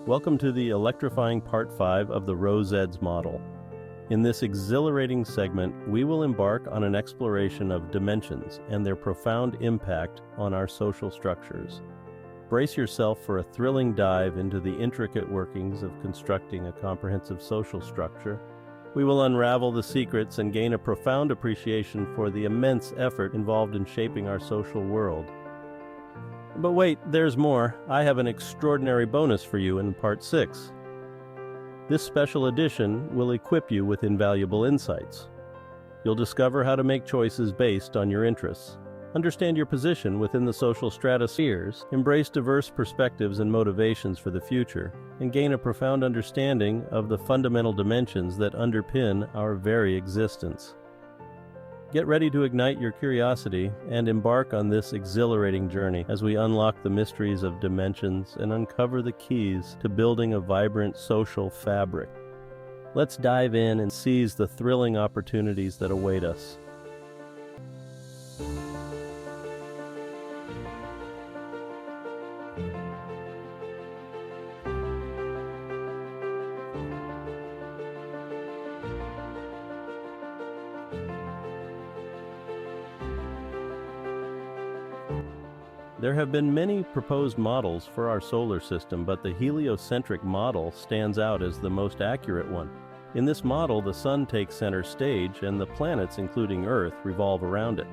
Welcome to the electrifying Part 5 of the ROSeDS Model. In this exhilarating segment, we will embark on an exploration of dimensions and their profound impact on our social structures. Brace yourself for a thrilling dive into the intricate workings of constructing a comprehensive social structure. We will unravel the secrets and gain a profound appreciation for the immense effort involved in shaping our social world. But wait, there's more. I have an extraordinary bonus for you in Part 6. This special edition will equip you with invaluable insights. You'll discover how to make choices based on your interests, understand your position within the social stratospheres, embrace diverse perspectives and motivations for the future, and gain a profound understanding of the fundamental dimensions that underpin our very existence. Get ready to ignite your curiosity and embark on this exhilarating journey as we unlock the mysteries of dimensions and uncover the keys to building a vibrant social fabric. Let's dive in and seize the thrilling opportunities that await us. There have been many proposed models for our solar system, but the heliocentric model stands out as the most accurate one. In this model, the Sun takes center stage and the planets, including Earth, revolve around it.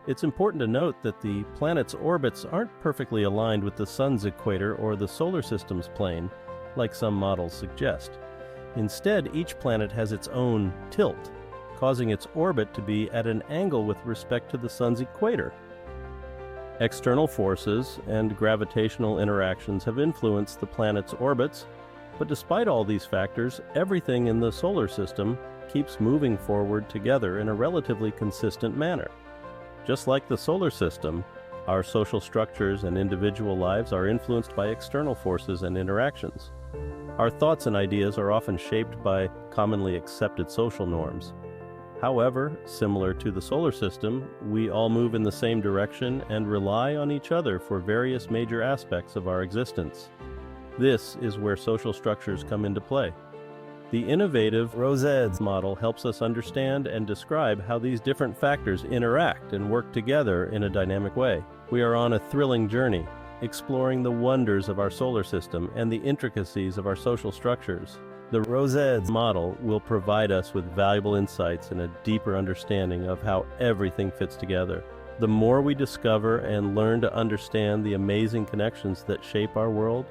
It's important to note that the planets' orbits aren't perfectly aligned with the Sun's equator or the solar system's plane, like some models suggest. Instead, each planet has its own tilt, causing its orbit to be at an angle with respect to the Sun's equator. External forces and gravitational interactions have influenced the planet's orbits, but despite all these factors, everything in the solar system keeps moving forward together in a relatively consistent manner. Just like the solar system, our social structures and individual lives are influenced by external forces and interactions. Our thoughts and ideas are often shaped by commonly accepted social norms. However, similar to the solar system, we all move in the same direction and rely on each other for various major aspects of our existence. This is where social structures come into play. The innovative ROSeDS model helps us understand and describe how these different factors interact and work together in a dynamic way. We are on a thrilling journey, exploring the wonders of our solar system and the intricacies of our social structures. The ROSeDS model will provide us with valuable insights and a deeper understanding of how everything fits together. The more we discover and learn to understand the amazing connections that shape our world,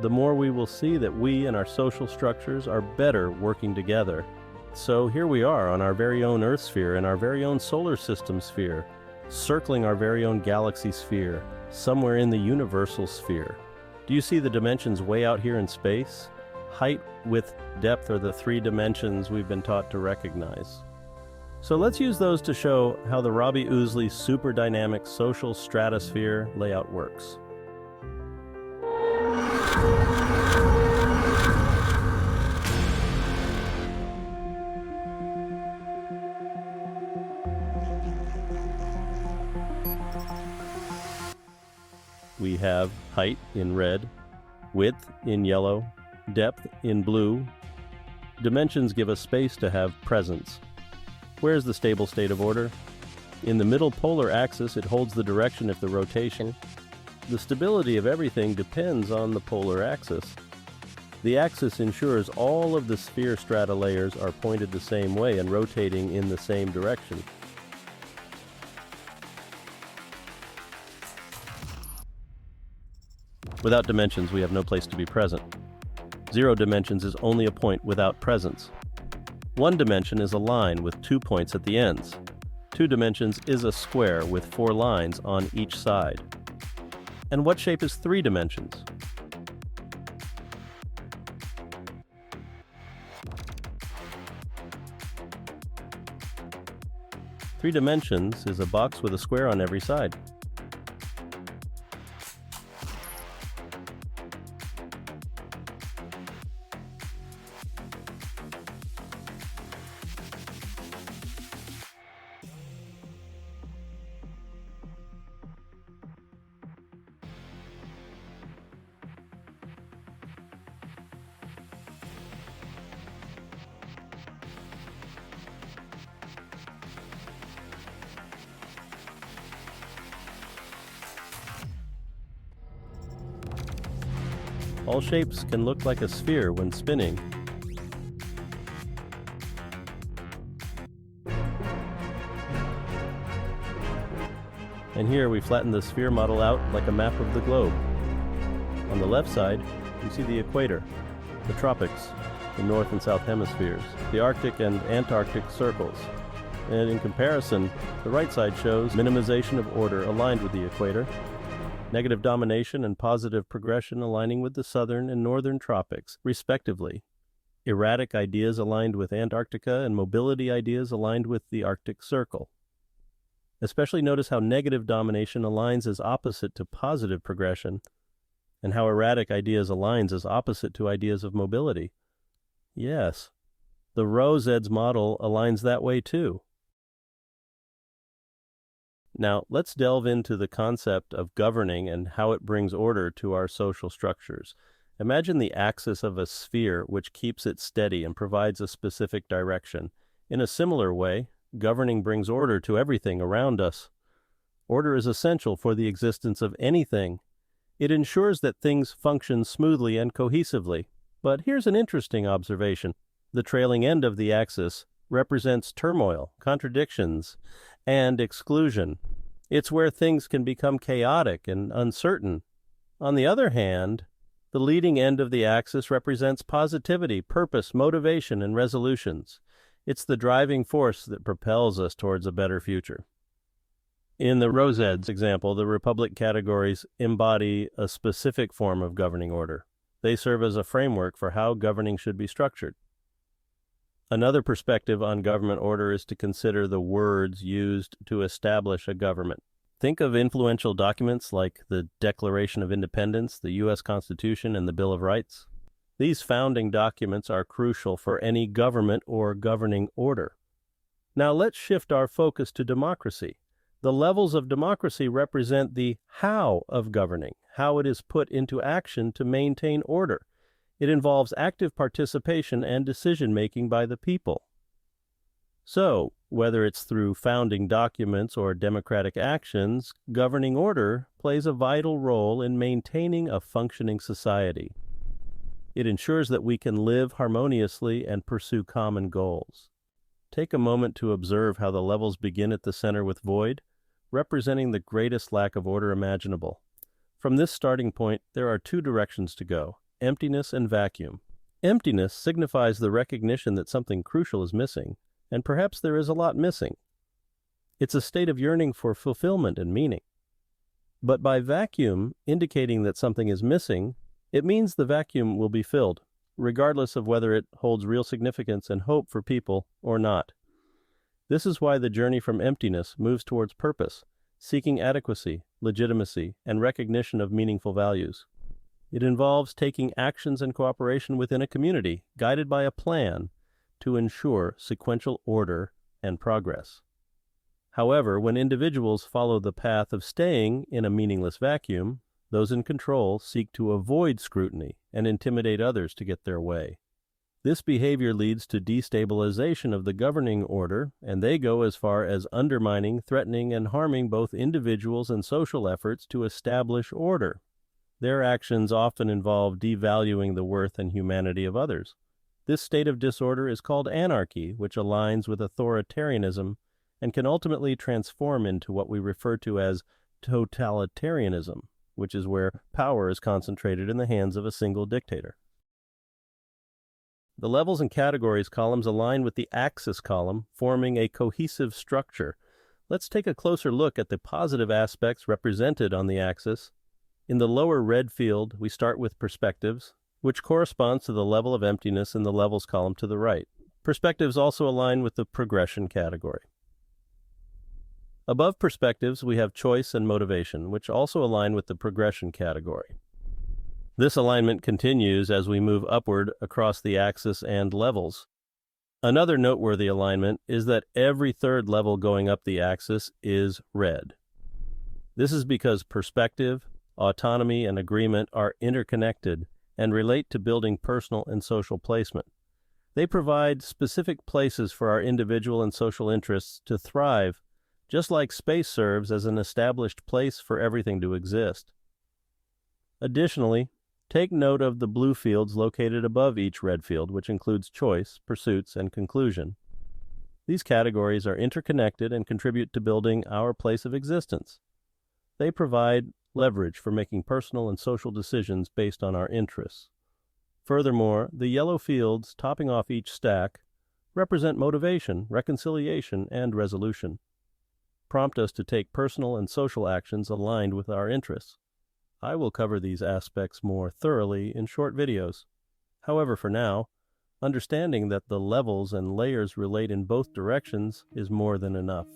the more we will see that we and our social structures are better working together. So here we are on our very own Earth sphere and our very own solar system sphere, circling our very own galaxy sphere, somewhere in the universal sphere. Do you see the dimensions way out here in space? Height, width, depth are the three dimensions we've been taught to recognize. So let's use those to show how the Robbie Ousley super dynamic social stratosphere layout works. We have height in red, width in yellow, depth in blue. Dimensions give us space to have presence. Where's the stable state of order? In the middle polar axis, it holds the direction of the rotation. The stability of everything depends on the polar axis. The axis ensures all of the sphere strata layers are pointed the same way and rotating in the same direction. Without dimensions, we have no place to be present. 0 dimensions is only a point without presence. 1 dimension is a line with 2 points at the ends. 2 dimensions is a square with 4 lines on each side. And what shape is 3 dimensions? 3 dimensions is a box with a square on every side. All shapes can look like a sphere when spinning. And here we flatten the sphere model out like a map of the globe. On the left side, you see the equator, the tropics, the north and south hemispheres, the Arctic and Antarctic circles. And in comparison, the right side shows minimization of order aligned with the equator, negative domination and positive progression aligning with the southern and northern tropics, respectively, erratic ideas aligned with Antarctica and mobility ideas aligned with the Arctic Circle. Especially notice how negative domination aligns as opposite to positive progression, and how erratic ideas aligns as opposite to ideas of mobility. Yes, the ROSeDS model aligns that way too. Now, let's delve into the concept of governing and how it brings order to our social structures. Imagine the axis of a sphere which keeps it steady and provides a specific direction. In a similar way, governing brings order to everything around us. Order is essential for the existence of anything. It ensures that things function smoothly and cohesively. But here's an interesting observation. The trailing end of the axis represents turmoil, contradictions, and exclusion. It's where things can become chaotic and uncertain. On the other hand, the leading end of the axis represents positivity, purpose, motivation, and resolutions. It's the driving force that propels us towards a better future. In the ROSeDS example, the Republic categories embody a specific form of governing order. They serve as a framework for how governing should be structured. Another perspective on government order is to consider the words used to establish a government. Think of influential documents like the Declaration of Independence, the U.S. Constitution, and the Bill of Rights. These founding documents are crucial for any government or governing order. Now let's shift our focus to democracy. The levels of democracy represent the how of governing, how it is put into action to maintain order. It involves active participation and decision-making by the people. So, whether it's through founding documents or democratic actions, governing order plays a vital role in maintaining a functioning society. It ensures that we can live harmoniously and pursue common goals. Take a moment to observe how the levels begin at the center with void, representing the greatest lack of order imaginable. From this starting point, there are 2 directions to go: emptiness and vacuum. Emptiness signifies the recognition that something crucial is missing, and perhaps there is a lot missing. It's a state of yearning for fulfillment and meaning. But by vacuum, indicating that something is missing, it means the vacuum will be filled, regardless of whether it holds real significance and hope for people or not. This is why the journey from emptiness moves towards purpose, seeking adequacy, legitimacy, and recognition of meaningful values. It involves taking actions and cooperation within a community, guided by a plan, to ensure sequential order and progress. However, when individuals follow the path of staying in a meaningless vacuum, those in control seek to avoid scrutiny and intimidate others to get their way. This behavior leads to destabilization of the governing order, and they go as far as undermining, threatening, and harming both individuals and social efforts to establish order. Their actions often involve devaluing the worth and humanity of others. This state of disorder is called anarchy, which aligns with authoritarianism and can ultimately transform into what we refer to as totalitarianism, which is where power is concentrated in the hands of a single dictator. The levels and categories columns align with the axis column, forming a cohesive structure. Let's take a closer look at the positive aspects represented on the axis. In the lower red field, we start with perspectives, which corresponds to the level of emptiness in the levels column to the right. Perspectives also align with the progression category. Above perspectives, we have choice and motivation, which also align with the progression category. This alignment continues as we move upward across the axis and levels. Another noteworthy alignment is that every third level going up the axis is red. This is because perspective, autonomy, and agreement are interconnected and relate to building personal and social placement. They provide specific places for our individual and social interests to thrive, just like space serves as an established place for everything to exist. Additionally, take note of the blue fields located above each red field, which includes choice, pursuits, and conclusion. These categories are interconnected and contribute to building our place of existence. They provide leverage for making personal and social decisions based on our interests. Furthermore, the yellow fields topping off each stack represent motivation, reconciliation, and resolution. Prompt us to take personal and social actions aligned with our interests. I will cover these aspects more thoroughly in short videos. However, for now, understanding that the levels and layers relate in both directions is more than enough.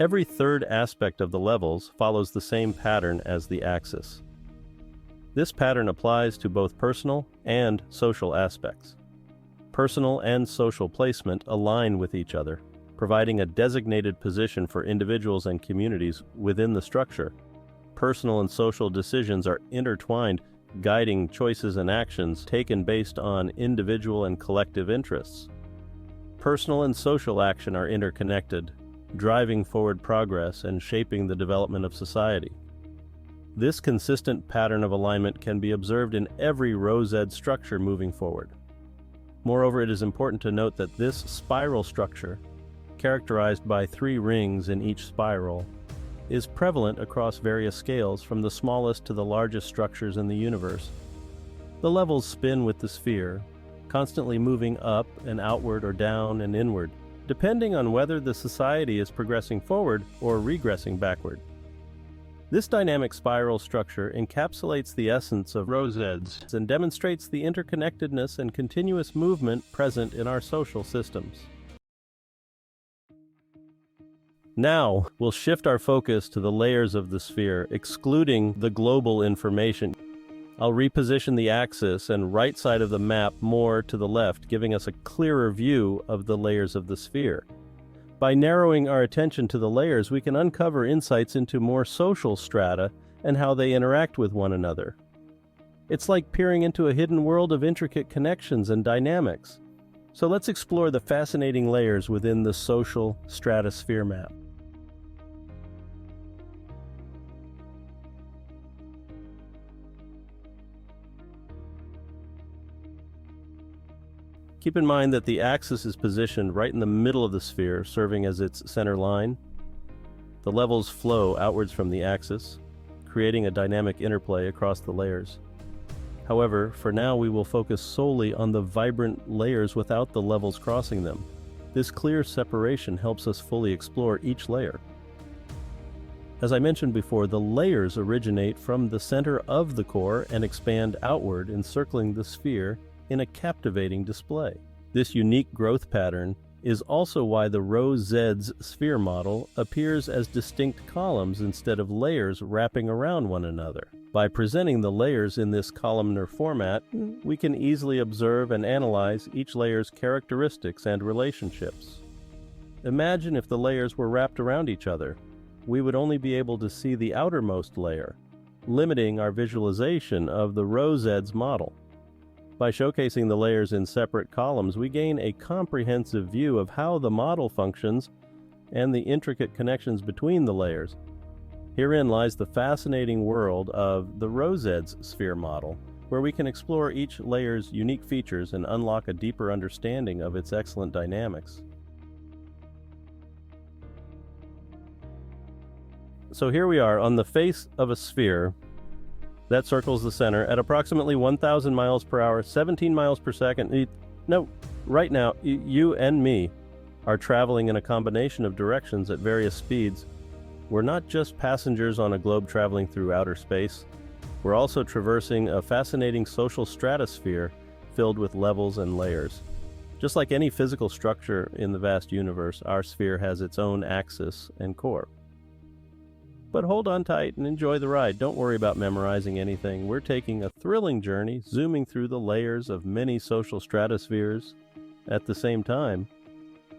Every third aspect of the levels follows the same pattern as the axis. This pattern applies to both personal and social aspects. Personal and social placement align with each other, providing a designated position for individuals and communities within the structure. Personal and social decisions are intertwined, guiding choices and actions taken based on individual and collective interests. Personal and social action are interconnected, driving forward progress and shaping the development of society. This consistent pattern of alignment can be observed in every ROSeDS structure moving forward. Moreover, it is important to note that this spiral structure, characterized by 3 rings in each spiral, is prevalent across various scales from the smallest to the largest structures in the universe. The levels spin with the sphere, constantly moving up and outward or down and inward, depending on whether the society is progressing forward or regressing backward. This dynamic spiral structure encapsulates the essence of ROSeDS and demonstrates the interconnectedness and continuous movement present in our social systems. Now, we'll shift our focus to the layers of the sphere, excluding the global information. I'll reposition the axis and right side of the map more to the left, giving us a clearer view of the layers of the sphere. By narrowing our attention to the layers, we can uncover insights into more social strata and how they interact with one another. It's like peering into a hidden world of intricate connections and dynamics. So let's explore the fascinating layers within the social stratosphere map. Keep in mind that the axis is positioned right in the middle of the sphere, serving as its center line. The levels flow outwards from the axis, creating a dynamic interplay across the layers. However, for now we will focus solely on the vibrant layers without the levels crossing them. This clear separation helps us fully explore each layer. As I mentioned before, the layers originate from the center of the core and expand outward, encircling the sphere in a captivating display. This unique growth pattern is also why the ROSeDS sphere model appears as distinct columns instead of layers wrapping around one another. By presenting the layers in this columnar format, we can easily observe and analyze each layer's characteristics and relationships. Imagine if the layers were wrapped around each other. We would only be able to see the outermost layer, limiting our visualization of the ROSeDS model. By showcasing the layers in separate columns, we gain a comprehensive view of how the model functions and the intricate connections between the layers. Herein lies the fascinating world of the ROSeDS sphere model, where we can explore each layer's unique features and unlock a deeper understanding of its excellent dynamics. So here we are on the face of a sphere that circles the center at approximately 1,000 miles per hour, 17 miles per second. No, right now, you and me are traveling in a combination of directions at various speeds. We're not just passengers on a globe traveling through outer space. We're also traversing a fascinating social stratosphere filled with levels and layers. Just like any physical structure in the vast universe, our sphere has its own axis and core. But hold on tight and enjoy the ride. Don't worry about memorizing anything. We're taking a thrilling journey, zooming through the layers of many social stratospheres at the same time.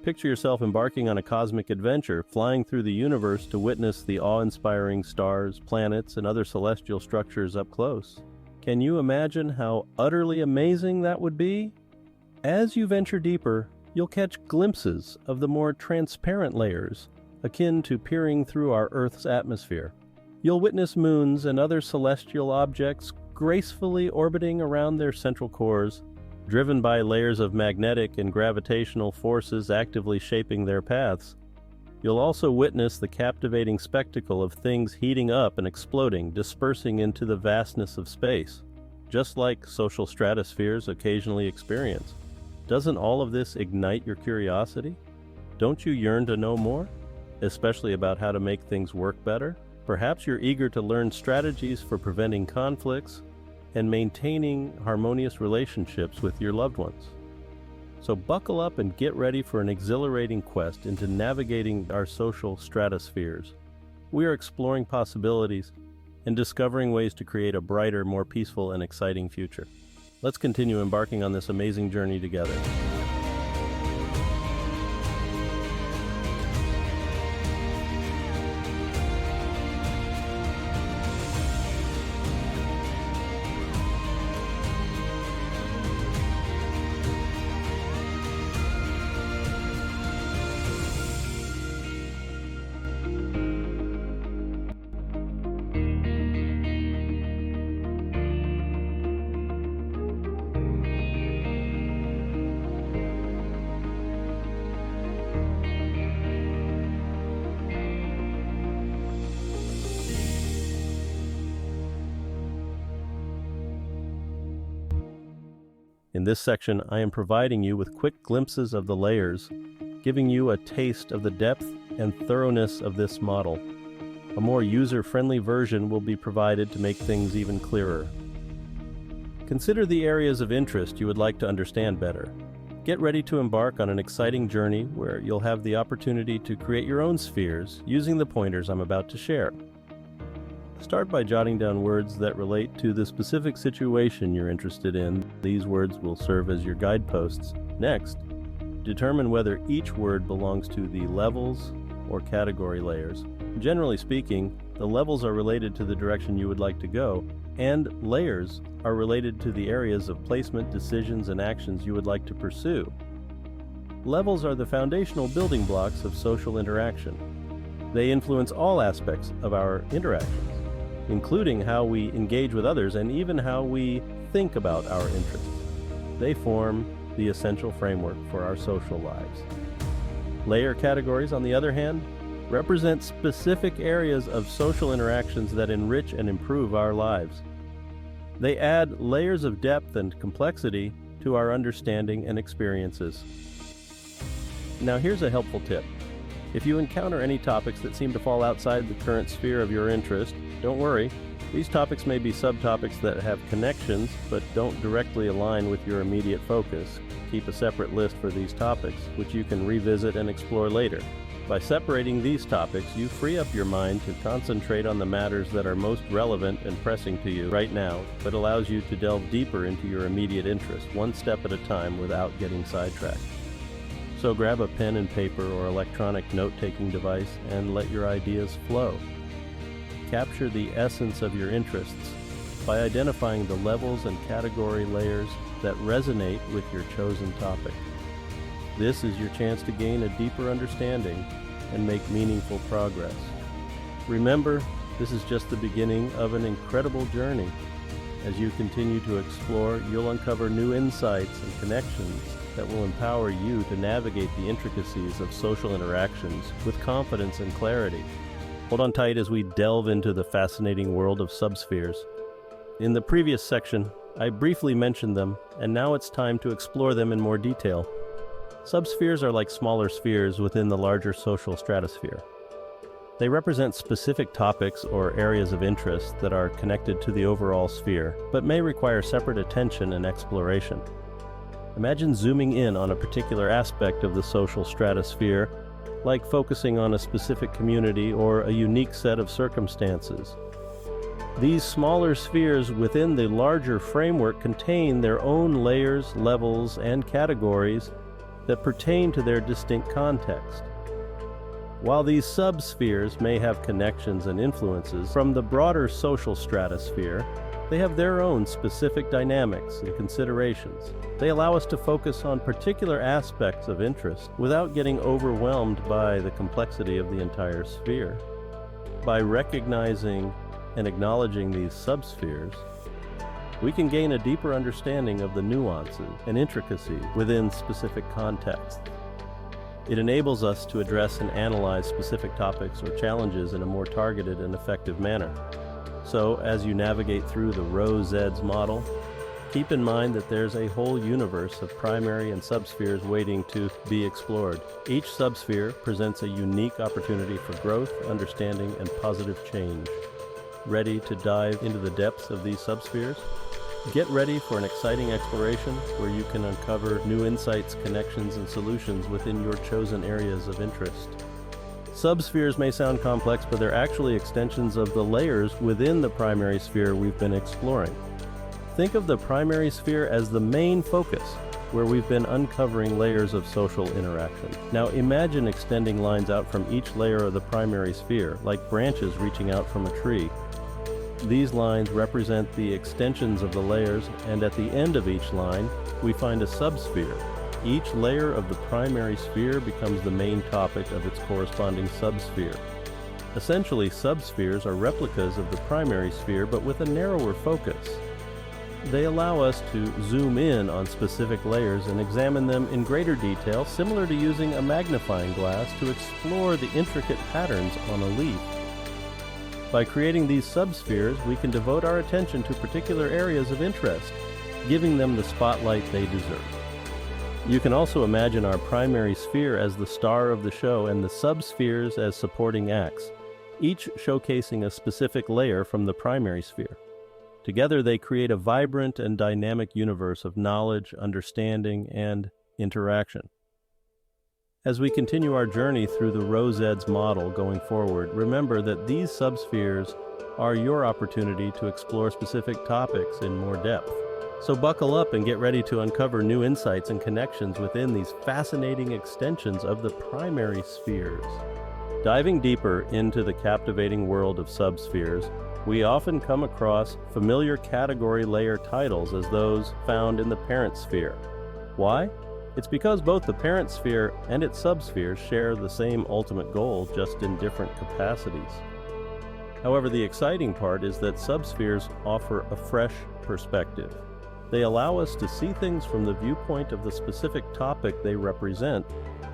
Picture yourself embarking on a cosmic adventure, flying through the universe to witness the awe-inspiring stars, planets, and other celestial structures up close. Can you imagine how utterly amazing that would be? As you venture deeper, you'll catch glimpses of the more transparent layers, akin to peering through our Earth's atmosphere. You'll witness moons and other celestial objects gracefully orbiting around their central cores, driven by layers of magnetic and gravitational forces actively shaping their paths. You'll also witness the captivating spectacle of things heating up and exploding, dispersing into the vastness of space, just like social stratospheres occasionally experience. Doesn't all of this ignite your curiosity? Don't you yearn to know more, especially about how to make things work better? Perhaps you're eager to learn strategies for preventing conflicts and maintaining harmonious relationships with your loved ones. So buckle up and get ready for an exhilarating quest into navigating our social stratospheres. We are exploring possibilities and discovering ways to create a brighter, more peaceful, and exciting future. Let's continue embarking on this amazing journey together. In this section, I am providing you with quick glimpses of the layers, giving you a taste of the depth and thoroughness of this model. A more user-friendly version will be provided to make things even clearer. Consider the areas of interest you would like to understand better. Get ready to embark on an exciting journey where you'll have the opportunity to create your own spheres using the pointers I'm about to share. Start by jotting down words that relate to the specific situation you're interested in. These words will serve as your guideposts. Next, determine whether each word belongs to the levels or category layers. Generally speaking, the levels are related to the direction you would like to go, and layers are related to the areas of placement, decisions, and actions you would like to pursue. Levels are the foundational building blocks of social interaction. They influence all aspects of our interactions, including how we engage with others and even how we think about our interests. They form the essential framework for our social lives. Layer categories, on the other hand, represent specific areas of social interactions that enrich and improve our lives. They add layers of depth and complexity to our understanding and experiences. Now here's a helpful tip. If you encounter any topics that seem to fall outside the current sphere of your interest, don't worry. These topics may be subtopics that have connections but don't directly align with your immediate focus. Keep a separate list for these topics, which you can revisit and explore later. By separating these topics, you free up your mind to concentrate on the matters that are most relevant and pressing to you right now, but allows you to delve deeper into your immediate interest, one step at a time without getting sidetracked. So grab a pen and paper or electronic note-taking device and let your ideas flow. Capture the essence of your interests by identifying the levels and category layers that resonate with your chosen topic. This is your chance to gain a deeper understanding and make meaningful progress. Remember, this is just the beginning of an incredible journey. As you continue to explore, you'll uncover new insights and connections that will empower you to navigate the intricacies of social interactions with confidence and clarity. Hold on tight as we delve into the fascinating world of subspheres. In the previous section, I briefly mentioned them, and now it's time to explore them in more detail. Subspheres are like smaller spheres within the larger social stratosphere. They represent specific topics or areas of interest that are connected to the overall sphere, but may require separate attention and exploration. Imagine zooming in on a particular aspect of the social stratosphere, like focusing on a specific community or a unique set of circumstances. These smaller spheres within the larger framework contain their own layers, levels, and categories that pertain to their distinct context. While these subspheres may have connections and influences from the broader social stratosphere, they have their own specific dynamics and considerations. They allow us to focus on particular aspects of interest without getting overwhelmed by the complexity of the entire sphere. By recognizing and acknowledging these subspheres, we can gain a deeper understanding of the nuances and intricacies within specific contexts. It enables us to address and analyze specific topics or challenges in a more targeted and effective manner. So, as you navigate through the ROSeDS model, keep in mind that there's a whole universe of primary and subspheres waiting to be explored. Each subsphere presents a unique opportunity for growth, understanding, and positive change. Ready to dive into the depths of these subspheres? Get ready for an exciting exploration where you can uncover new insights, connections, and solutions within your chosen areas of interest. Subspheres may sound complex, but they're actually extensions of the layers within the primary sphere we've been exploring. Think of the primary sphere as the main focus, where we've been uncovering layers of social interaction. Now imagine extending lines out from each layer of the primary sphere, like branches reaching out from a tree. These lines represent the extensions of the layers, and at the end of each line, we find a subsphere. Each layer of the primary sphere becomes the main topic of its corresponding subsphere. Essentially, subspheres are replicas of the primary sphere, but with a narrower focus. They allow us to zoom in on specific layers and examine them in greater detail, similar to using a magnifying glass to explore the intricate patterns on a leaf. By creating these subspheres, we can devote our attention to particular areas of interest, giving them the spotlight they deserve. You can also imagine our primary sphere as the star of the show and the subspheres as supporting acts, each showcasing a specific layer from the primary sphere. Together, they create a vibrant and dynamic universe of knowledge, understanding, and interaction. As we continue our journey through the ROSeDS model going forward, remember that these subspheres are your opportunity to explore specific topics in more depth. So buckle up and get ready to uncover new insights and connections within these fascinating extensions of the primary spheres. Diving deeper into the captivating world of subspheres, we often come across familiar category layer titles as those found in the parent sphere. Why? It's because both the parent sphere and its subspheres share the same ultimate goal, just in different capacities. However, the exciting part is that subspheres offer a fresh perspective. They allow us to see things from the viewpoint of the specific topic they represent,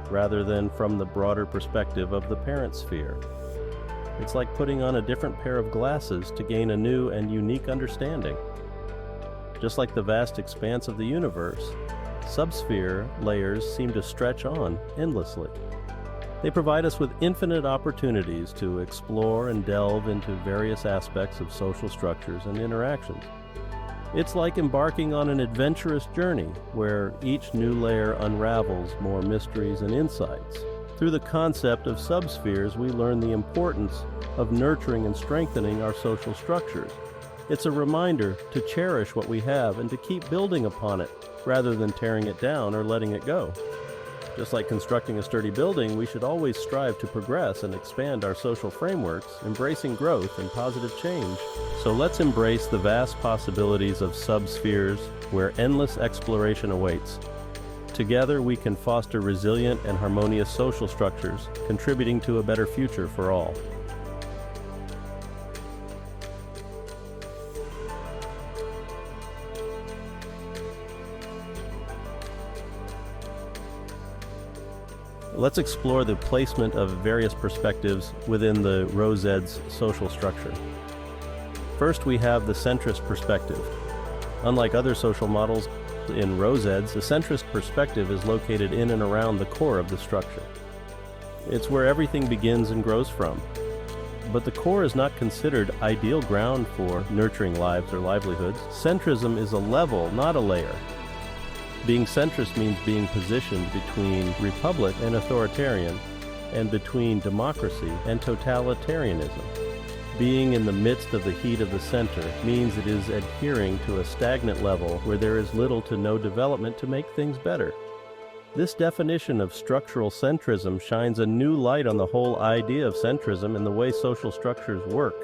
rather than from the broader perspective of the parent sphere. It's like putting on a different pair of glasses to gain a new and unique understanding. Just like the vast expanse of the universe, subsphere layers seem to stretch on endlessly. They provide us with infinite opportunities to explore and delve into various aspects of social structures and interactions. It's like embarking on an adventurous journey where each new layer unravels more mysteries and insights. Through the concept of subspheres, we learn the importance of nurturing and strengthening our social structures. It's a reminder to cherish what we have and to keep building upon it, rather than tearing it down or letting it go. Just like constructing a sturdy building, we should always strive to progress and expand our social frameworks, embracing growth and positive change. So let's embrace the vast possibilities of subspheres where endless exploration awaits. Together, we can foster resilient and harmonious social structures, contributing to a better future for all. Let's explore the placement of various perspectives within the ROSeDS social structure. First, we have the centrist perspective. Unlike other social models in ROSeDS, the centrist perspective is located in and around the core of the structure. It's where everything begins and grows from. But the core is not considered ideal ground for nurturing lives or livelihoods. Centrism is a level, not a layer. Being centrist means being positioned between republic and authoritarian, and between democracy and totalitarianism. Being in the midst of the heat of the center means it is adhering to a stagnant level where there is little to no development to make things better. This definition of structural centrism shines a new light on the whole idea of centrism and the way social structures work.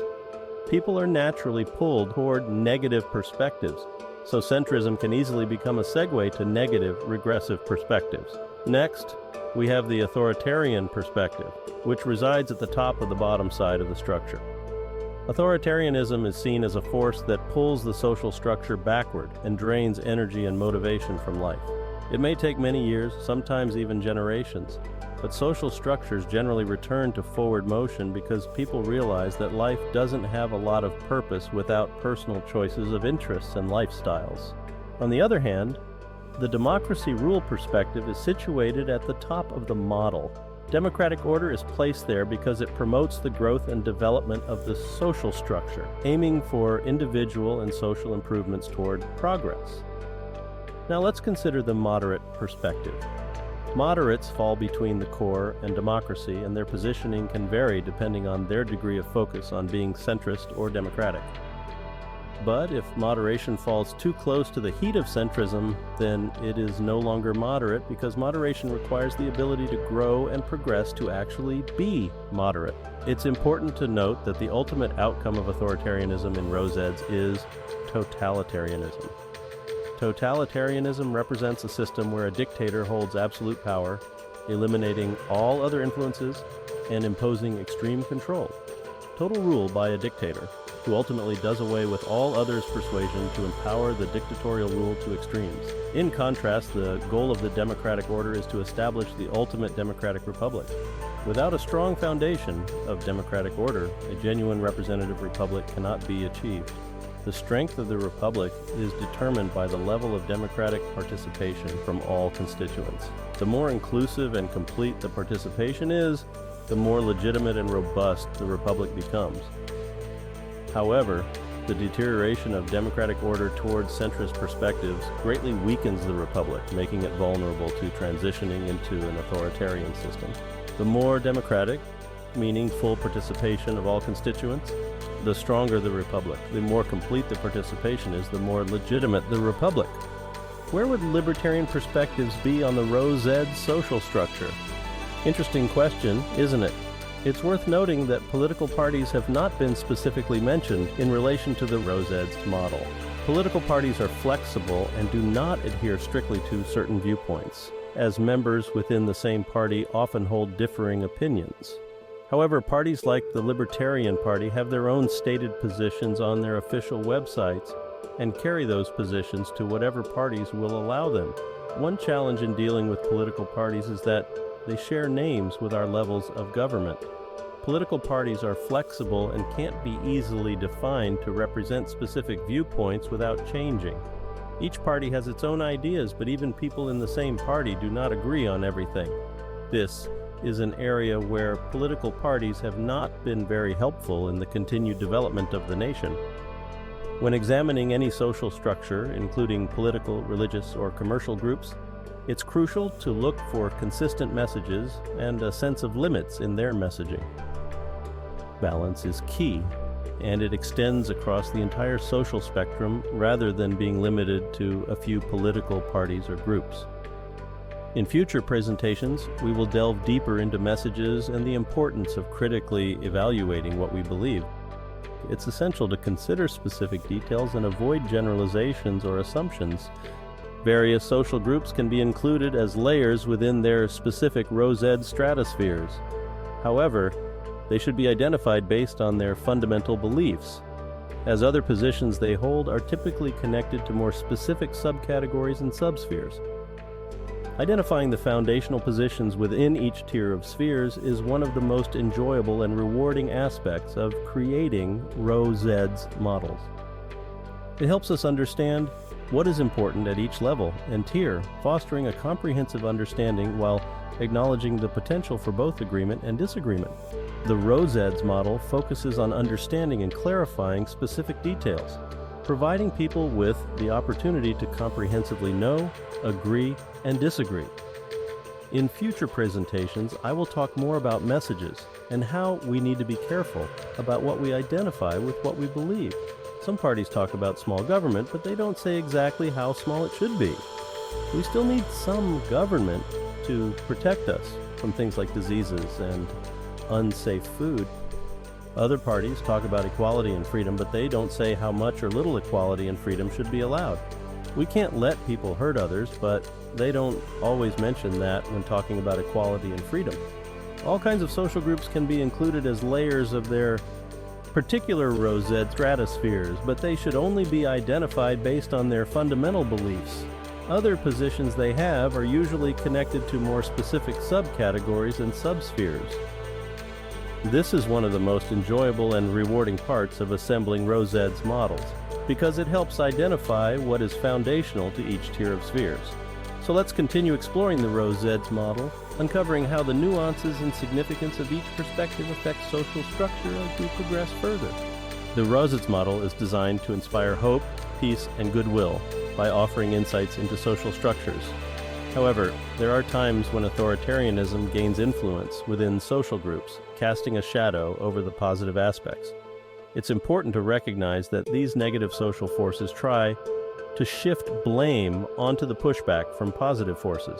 People are naturally pulled toward negative perspectives, so centrism can easily become a segue to negative, regressive perspectives. Next, we have the authoritarian perspective, which resides at the top of the bottom side of the structure. Authoritarianism is seen as a force that pulls the social structure backward and drains energy and motivation from life. It may take many years, sometimes even generations, but social structures generally return to forward motion because people realize that life doesn't have a lot of purpose without personal choices of interests and lifestyles. On the other hand, the democracy rule perspective is situated at the top of the model. Democratic order is placed there because it promotes the growth and development of the social structure, aiming for individual and social improvements toward progress. Now let's consider the moderate perspective. Moderates fall between the core and democracy, and their positioning can vary depending on their degree of focus on being centrist or democratic. But if moderation falls too close to the heat of centrism, then it is no longer moderate because moderation requires the ability to grow and progress to actually be moderate. It's important to note that the ultimate outcome of authoritarianism in ROSeDS is totalitarianism. Totalitarianism represents a system where a dictator holds absolute power, eliminating all other influences and imposing extreme control. Total rule by a dictator, who ultimately does away with all others' persuasion to empower the dictatorial rule to extremes. In contrast, the goal of the democratic order is to establish the ultimate democratic republic. Without a strong foundation of democratic order, a genuine representative republic cannot be achieved. The strength of the republic is determined by the level of democratic participation from all constituents. The more inclusive and complete the participation is, the more legitimate and robust the republic becomes. However, the deterioration of democratic order towards centrist perspectives greatly weakens the republic, making it vulnerable to transitioning into an authoritarian system. The more democratic, meaning full participation of all constituents, the stronger the republic. The more complete the participation is, the more legitimate the republic. Where would libertarian perspectives be on the ROSeDS social structure? Interesting question, isn't it? It's worth noting that political parties have not been specifically mentioned in relation to the ROSeDS model. Political parties are flexible and do not adhere strictly to certain viewpoints, as members within the same party often hold differing opinions. However, parties like the Libertarian Party have their own stated positions on their official websites and carry those positions to whatever parties will allow them. One challenge in dealing with political parties is that they share names with our levels of government. Political parties are flexible and can't be easily defined to represent specific viewpoints without changing. Each party has its own ideas, but even people in the same party do not agree on everything. This is an area where political parties have not been very helpful in the continued development of the nation. When examining any social structure, including political, religious, or commercial groups, it's crucial to look for consistent messages and a sense of limits in their messaging. Balance is key, and it extends across the entire social spectrum rather than being limited to a few political parties or groups. In future presentations, we will delve deeper into messages and the importance of critically evaluating what we believe. It's essential to consider specific details and avoid generalizations or assumptions. Various social groups can be included as layers within their specific ROSeDS stratospheres. However, they should be identified based on their fundamental beliefs, as other positions they hold are typically connected to more specific subcategories and subspheres. Identifying the foundational positions within each tier of spheres is one of the most enjoyable and rewarding aspects of creating ROSeDS models. It helps us understand what is important at each level and tier, fostering a comprehensive understanding while acknowledging the potential for both agreement and disagreement. The ROSeDS model focuses on understanding and clarifying specific details. providing people with the opportunity to comprehensively know, agree, and disagree. In future presentations, I will talk more about messages and how we need to be careful about what we identify with what we believe. Some parties talk about small government, but they don't say exactly how small it should be. We still need some government to protect us from things like diseases and unsafe food. Other parties talk about equality and freedom, but they don't say how much or little equality and freedom should be allowed. We can't let people hurt others, but they don't always mention that when talking about equality and freedom. All kinds of social groups can be included as layers of their particular ROSeDS stratospheres, but they should only be identified based on their fundamental beliefs. Other positions they have are usually connected to more specific subcategories and subspheres. This is one of the most enjoyable and rewarding parts of assembling ROSeDS models, because it helps identify what is foundational to each tier of spheres. So let's continue exploring the ROSeDS model, uncovering how the nuances and significance of each perspective affect social structure as we progress further. The ROSeDS model is designed to inspire hope, peace, and goodwill by offering insights into social structures. However, there are times when authoritarianism gains influence within social groups, casting a shadow over the positive aspects. It's important to recognize that these negative social forces try to shift blame onto the pushback from positive forces.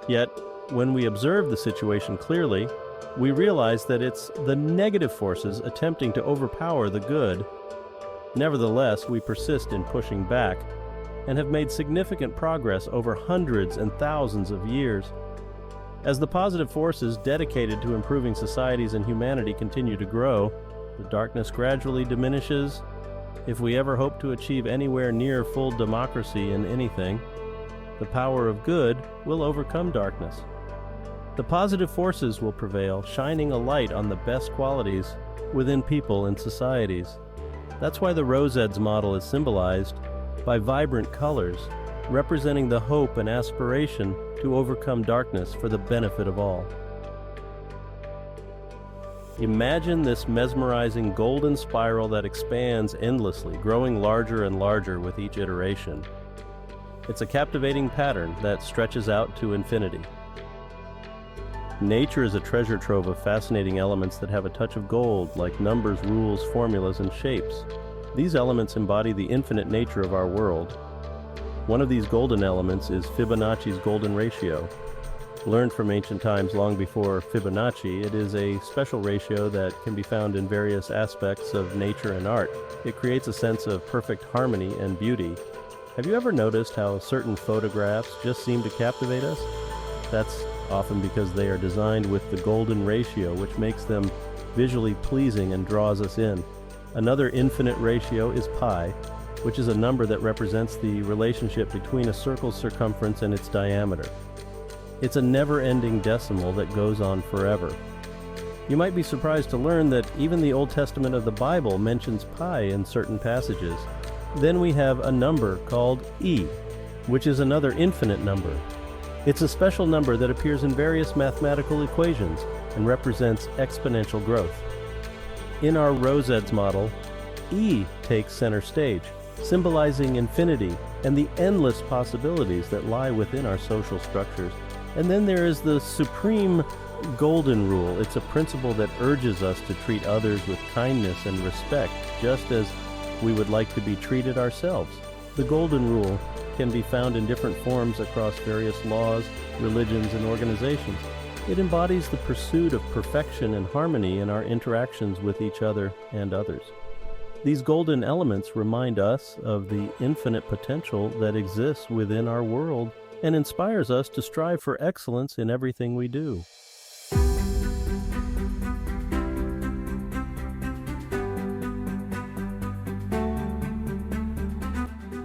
Yet, when we observe the situation clearly, we realize that it's the negative forces attempting to overpower the good. Nevertheless, we persist in pushing back and have made significant progress over hundreds and thousands of years. As the positive forces dedicated to improving societies and humanity continue to grow, the darkness gradually diminishes. If we ever hope to achieve anywhere near full democracy in anything, the power of good will overcome darkness. The positive forces will prevail, shining a light on the best qualities within people and societies. That's why the ROSeDS model is symbolized by vibrant colors, representing the hope and aspiration to overcome darkness for the benefit of all. Imagine this mesmerizing golden spiral that expands endlessly, growing larger and larger with each iteration. It's a captivating pattern that stretches out to infinity. Nature is a treasure trove of fascinating elements that have a touch of gold, like numbers, rules, formulas, and shapes. These elements embody the infinite nature of our world. One of these golden elements is Fibonacci's golden ratio. Learned from ancient times long before Fibonacci, it is a special ratio that can be found in various aspects of nature and art. It creates a sense of perfect harmony and beauty. Have you ever noticed how certain photographs just seem to captivate us? That's often because they are designed with the golden ratio, which makes them visually pleasing and draws us in. Another infinite ratio is pi, which is a number that represents the relationship between a circle's circumference and its diameter. It's a never-ending decimal that goes on forever. You might be surprised to learn that even the Old Testament of the Bible mentions pi in certain passages. Then we have a number called e, which is another infinite number. It's a special number that appears in various mathematical equations and represents exponential growth. In our ROSeDS model, E takes center stage, symbolizing infinity and the endless possibilities that lie within our social structures. And then there is the supreme golden rule. It's a principle that urges us to treat others with kindness and respect, just as we would like to be treated ourselves. The golden rule can be found in different forms across various laws, religions, and organizations. It embodies the pursuit of perfection and harmony in our interactions with each other and others. These golden elements remind us of the infinite potential that exists within our world and inspires us to strive for excellence in everything we do.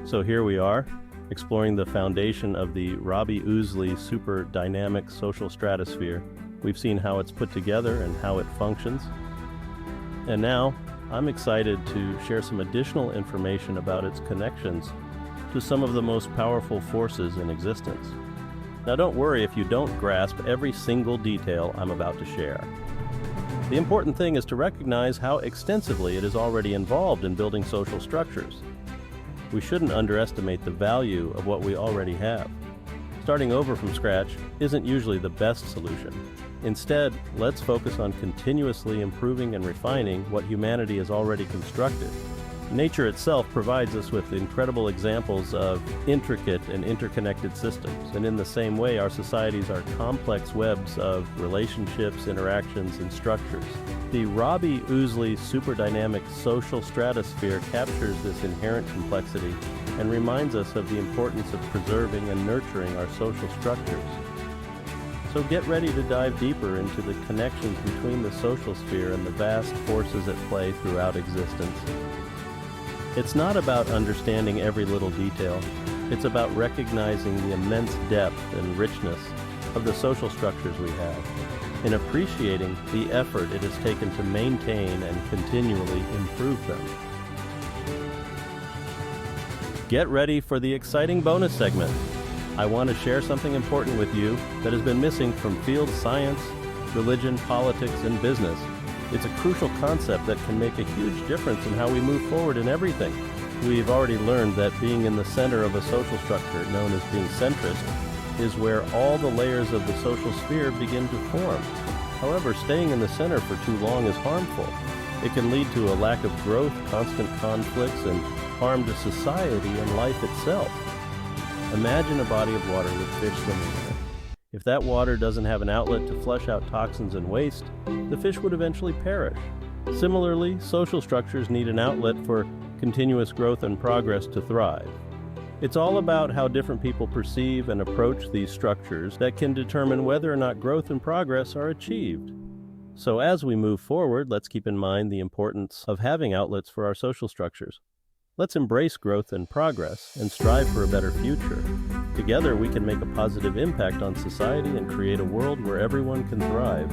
So here we are, exploring the foundation of the Robbie Ousley super dynamic social stratosphere. We've seen how it's put together and how it functions. And now, I'm excited to share some additional information about its connections to some of the most powerful forces in existence. Now don't worry if you don't grasp every single detail I'm about to share. The important thing is to recognize how extensively it is already involved in building social structures. we shouldn't underestimate the value of what we already have. Starting over from scratch isn't usually the best solution. Instead, let's focus on continuously improving and refining what humanity has already constructed. Nature itself provides us with incredible examples of intricate and interconnected systems, and in the same way, our societies are complex webs of relationships, interactions, and structures. The Robbie Ousley superdynamic social stratosphere captures this inherent complexity and reminds us of the importance of preserving and nurturing our social structures. So get ready to dive deeper into the connections between the social sphere and the vast forces at play throughout existence. It's not about understanding every little detail. It's about recognizing the immense depth and richness of the social structures we have, and appreciating the effort it has taken to maintain and continually improve them. Get ready for the exciting bonus segment. I want to share something important with you that has been missing from field science, religion, politics, and business. It's a crucial concept that can make a huge difference in how we move forward in everything. We've already learned that being in the center of a social structure, known as being centrist, is where all the layers of the social sphere begin to form. However, staying in the center for too long is harmful. It can lead to a lack of growth, constant conflicts, and harm to society and life itself. Imagine a body of water with fish swimming in it. If that water doesn't have an outlet to flush out toxins and waste, the fish would eventually perish. Similarly, social structures need an outlet for continuous growth and progress to thrive. It's all about how different people perceive and approach these structures that can determine whether or not growth and progress are achieved. So as we move forward, let's keep in mind the importance of having outlets for our social structures. Let's embrace growth and progress and strive for a better future. Together, we can make a positive impact on society and create a world where everyone can thrive.